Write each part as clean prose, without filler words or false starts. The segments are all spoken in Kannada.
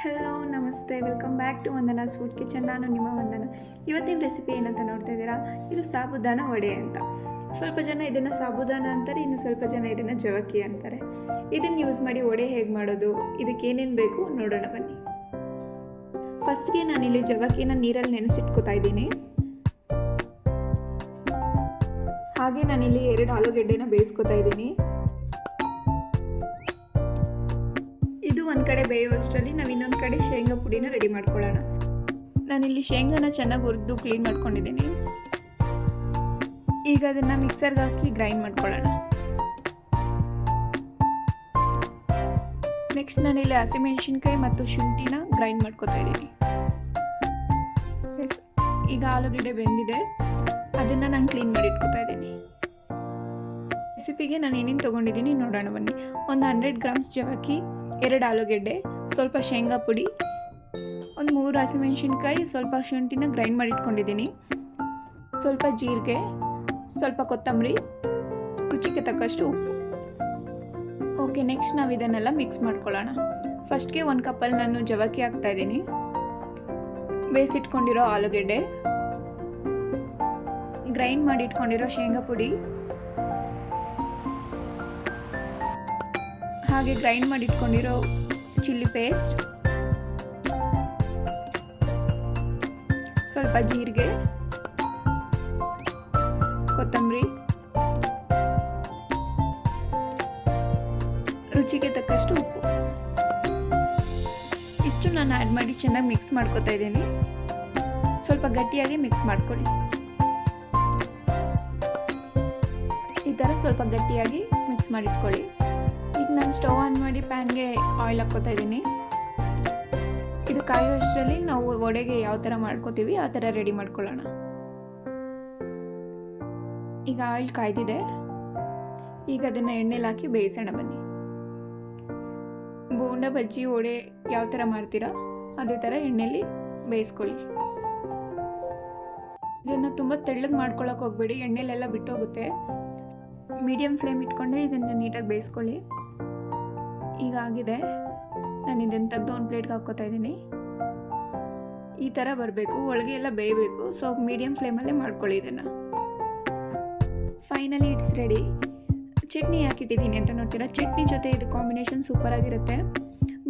ಹಲೋ ನಮಸ್ತೆ, welcome back to Vandana's food kitchen. ನಾನು ನಿಮ್ಮ ವಂದನ. ಇವತ್ತಿನ ರೆಸಿಪಿ ಏನಂತ ನೋಡ್ತಾ ಇದ್ದೀರಾ, ಇದು ಸಾಬುದಾನ ವಡೆ ಅಂತ. ಸ್ವಲ್ಪ ಜನ ಇದನ್ನು ಸಾಬುದಾನ ಅಂತಾರೆ, ಇನ್ನು ಸ್ವಲ್ಪ ಜನ ಇದನ್ನು ಜವಕ್ಕಿ ಅಂತಾರೆ. ಇದನ್ನು ಯೂಸ್ ಮಾಡಿ ವಡೆ ಹೇಗೆ ಮಾಡೋದು, ಇದಕ್ಕೆ ಏನೇನು ಬೇಕು ನೋಡೋಣ ಬನ್ನಿ. ಫಸ್ಟ್ಗೆ ನಾನಿಲ್ಲಿ ಜವಕ್ಕಿನ ನೀರಲ್ಲಿ ನೆನೆಸಿಟ್ಕೋತಾ ಇದ್ದೀನಿ. ಹಾಗೆ ನಾನಿಲ್ಲಿ 2 ಆಲೂಗೆಡ್ಡೆನ ಬೇಯಿಸ್ಕೊತಾ ಇದ್ದೀನಿ. ಇದು ಒಂದು ಕಡೆ ಬೇಯುವಷ್ಟರಲ್ಲಿ ನಾವು ಇನ್ನೊಂದು ಕಡೆ ಶೇಂಗಾ ಪುಡಿನ ರೆಡಿ ಮಾಡ್ಕೊಳ್ಳೋಣ. ನಾನಿಲ್ಲಿ ಶೇಂಗಾನ ಚೆನ್ನಾಗಿ ಹುರಿದು ಕ್ಲೀನ್ ಮಾಡ್ಕೊಂಡಿದ್ದೀನಿ. ಈಗ ಅದನ್ನು ಮಿಕ್ಸರ್ಗೆ ಹಾಕಿ ಗ್ರೈಂಡ್ ಮಾಡ್ಕೊಳ್ಳೋಣ. ನೆಕ್ಸ್ಟ್ ನಾನಿಲ್ಲಿ ಹಸಿಮೆಣಸಿನ್ಕಾಯಿ ಮತ್ತು ಶುಂಠಿನ ಗ್ರೈಂಡ್ ಮಾಡ್ಕೊತಾ ಇದ್ದೀನಿ. ಈಗ ಆಲೂಗೆಡ್ಡೆ ಬೆಂದಿದೆ, ಅದನ್ನು ನಾನು ಕ್ಲೀನ್ ಮಾಡಿ ಇಟ್ಕೊತಾ ಇದ್ದೀನಿ. ರೆಸಿಪಿಗೆ ನಾನು ಏನೇನು ತೊಗೊಂಡಿದ್ದೀನಿ ನೋಡೋಣ ಬನ್ನಿ. ಒಂದು 100 ಗ್ರಾಮ್ಸ್ ಜವಕ್ಕಿ, 2 ಆಲೂಗೆಡ್ಡೆ, ಸ್ವಲ್ಪ ಶೇಂಗಾ ಪುಡಿ, ಒಂದು 3 ಹಸಿಮೆಣಸಿನ್ಕಾಯಿ, ಸ್ವಲ್ಪ ಶುಂಠಿನ ಗ್ರೈಂಡ್ ಮಾಡಿ ಇಟ್ಕೊಂಡಿದ್ದೀನಿ, ಸ್ವಲ್ಪ ಜೀರಿಗೆ, ಸ್ವಲ್ಪ ಕೊತ್ತಂಬರಿ, ರುಚಿಗೆ ತಕ್ಕಷ್ಟು ಉಪ್ಪು. ಓಕೆ, ನೆಕ್ಸ್ಟ್ ನಾವು ಇದನ್ನೆಲ್ಲ ಮಿಕ್ಸ್ ಮಾಡ್ಕೊಳ್ಳೋಣ. ಫಸ್ಟ್ಗೆ 1 ಕಪ್ಪಲ್ಲಿ ನಾನು ಜವಕ್ಕಿ ಹಾಕ್ತಾ ಇದ್ದೀನಿ, ಬೇಯಿಸಿಟ್ಕೊಂಡಿರೋ ಆಲೂಗೆಡ್ಡೆ, ಗ್ರೈಂಡ್ ಮಾಡಿ ಇಟ್ಕೊಂಡಿರೋ ಶೇಂಗಾ ಪುಡಿ, ಹಾಗೆ ಗ್ರೈಂಡ್ ಮಾಡಿ ಇಟ್ಕೊಂಡಿರೋ ಚಿಲ್ಲಿ ಪೇಸ್ಟ್, ಸ್ವಲ್ಪ ಜೀರಿಗೆ, ಕೊತ್ತಂಬರಿ, ರುಚಿಗೆ ತಕ್ಕಷ್ಟು ಉಪ್ಪು. ಇಷ್ಟು ನಾನು ಆ್ಯಡ್ ಮಾಡಿ ಚೆನ್ನಾಗಿ ಮಿಕ್ಸ್ ಮಾಡ್ಕೊತಾ ಇದ್ದೀನಿ. ಸ್ವಲ್ಪ ಗಟ್ಟಿಯಾಗಿ ಮಿಕ್ಸ್ ಮಾಡ್ಕೊಳ್ಳಿ. ಈ ಥರ ಸ್ವಲ್ಪ ಗಟ್ಟಿಯಾಗಿ ಮಿಕ್ಸ್ ಮಾಡಿಟ್ಕೊಳ್ಳಿ. ಈಗ ನಾನು ಸ್ಟವ್ ಆನ್ ಮಾಡಿ ಪ್ಯಾನ್ಗೆ ಆಯಿಲ್ ಹಾಕ್ಕೋತಾ ಇದ್ದೀನಿ. ಇದು ಕಾಯೋ ಅಷ್ಟರಲ್ಲಿ ನಾವು ವಡೆಗೆ ಯಾವ ಥರ ಮಾಡ್ಕೋತೀವಿ ಆ ಥರ ರೆಡಿ ಮಾಡ್ಕೊಳ್ಳೋಣ. ಈಗ ಆಯಿಲ್ ಕಾಯ್ದಿದೆ, ಈಗ ಅದನ್ನು ಎಣ್ಣೆಲಿ ಹಾಕಿ ಬೇಯಿಸೋಣ ಬನ್ನಿ. ಬೋಂಡ ಬಜ್ಜಿ ವಡೆ ಯಾವ ಥರ ಮಾಡ್ತೀರಾ ಅದೇ ಥರ ಎಣ್ಣೆಲಿ ಬೇಯಿಸ್ಕೊಳ್ಳಿ. ಇದನ್ನು ತುಂಬ ತೆಳ್ಳಗೆ ಮಾಡ್ಕೊಳ್ಳೋಕೆ ಹೋಗಬೇಡಿ, ಎಣ್ಣೆಲೆಲ್ಲ ಬಿಟ್ಟೋಗುತ್ತೆ. ಮೀಡಿಯಮ್ ಫ್ಲೇಮ್ ಇಟ್ಕೊಂಡೆ ಇದನ್ನು ನೀಟಾಗಿ ಬೇಯಿಸ್ಕೊಳ್ಳಿ. ಈಗ ಆಗಿದೆ, ನಾನು ಇದನ್ನು ತೆಗೆದು ಒಂದು ಪ್ಲೇಟ್ಗೆ ಹಾಕ್ಕೋತಾ ಇದ್ದೀನಿ. ಈ ಥರ ಬರಬೇಕು, ಒಳಗೆ ಎಲ್ಲ ಬೇಯಬೇಕು. ಸೊ ಮೀಡಿಯಮ್ ಫ್ಲೇಮಲ್ಲೇ ಮಾಡ್ಕೊಳ್ಳಿ ಇದನ್ನು. Finally it's ready. ಚಟ್ನಿ ಹಾಕಿಟ್ಟಿದ್ದೀನಿ ಅಂತ ನೋಡ್ತೀರಾ, ಚಟ್ನಿ ಜೊತೆ ಇದು ಕಾಂಬಿನೇಷನ್ ಸೂಪರಾಗಿರುತ್ತೆ.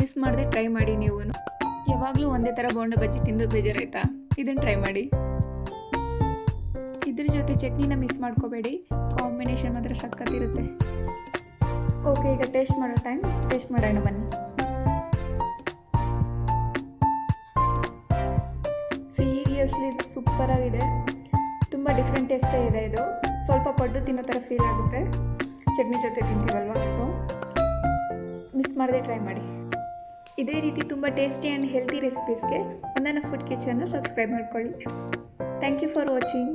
ಮಿಸ್ ಮಾಡದೆ ಟ್ರೈ ಮಾಡಿ. ನೀವು ಯಾವಾಗಲೂ ಒಂದೇ ಥರ ಬೋಂಡ ಬಜ್ಜಿ ತಿಂದು ಬೇಜಾರಾಯ್ತಾ, ಇದನ್ನು ಟ್ರೈ ಮಾಡಿ. ಇದ್ರ ಜೊತೆ ಚಟ್ನಿನ ಮಿಸ್ ಮಾಡ್ಕೋಬೇಡಿ, ಕಾಂಬಿನೇಷನ್ ಮಾತ್ರ ಸಖತ್ತಿರುತ್ತೆ. ಓಕೆ, ಈಗ ಟೇಸ್ಟ್ ಮಾಡೋಣ ಬನ್ನಿ. ಸೀರಿಯಸ್ಲಿ ಇದು ಸೂಪರಾಗಿದೆ, ತುಂಬ ಡಿಫ್ರೆಂಟ್ ಟೇಸ್ಟೇ ಇದೆ. ಇದು ಸ್ವಲ್ಪ ಪಡ್ಡು ತಿನ್ನೋ ಥರ ಫೀಲ್ ಆಗುತ್ತೆ, ಚಟ್ನಿ ಜೊತೆ ತಿಂತೀವಲ್ವ. ಸೊ ಮಿಸ್ ಮಾಡದೆ ಟ್ರೈ ಮಾಡಿ. ಇದೇ ರೀತಿ ತುಂಬ ಟೇಸ್ಟಿ ಆ್ಯಂಡ್ ಹೆಲ್ತಿ ರೆಸಿಪೀಸ್ಗೆ ವಂದನಾ ಫುಡ್ ಕಿಚನ್ನ ಸಬ್ಸ್ಕ್ರೈಬ್ ಮಾಡ್ಕೊಳ್ಳಿ. Thank you for watching.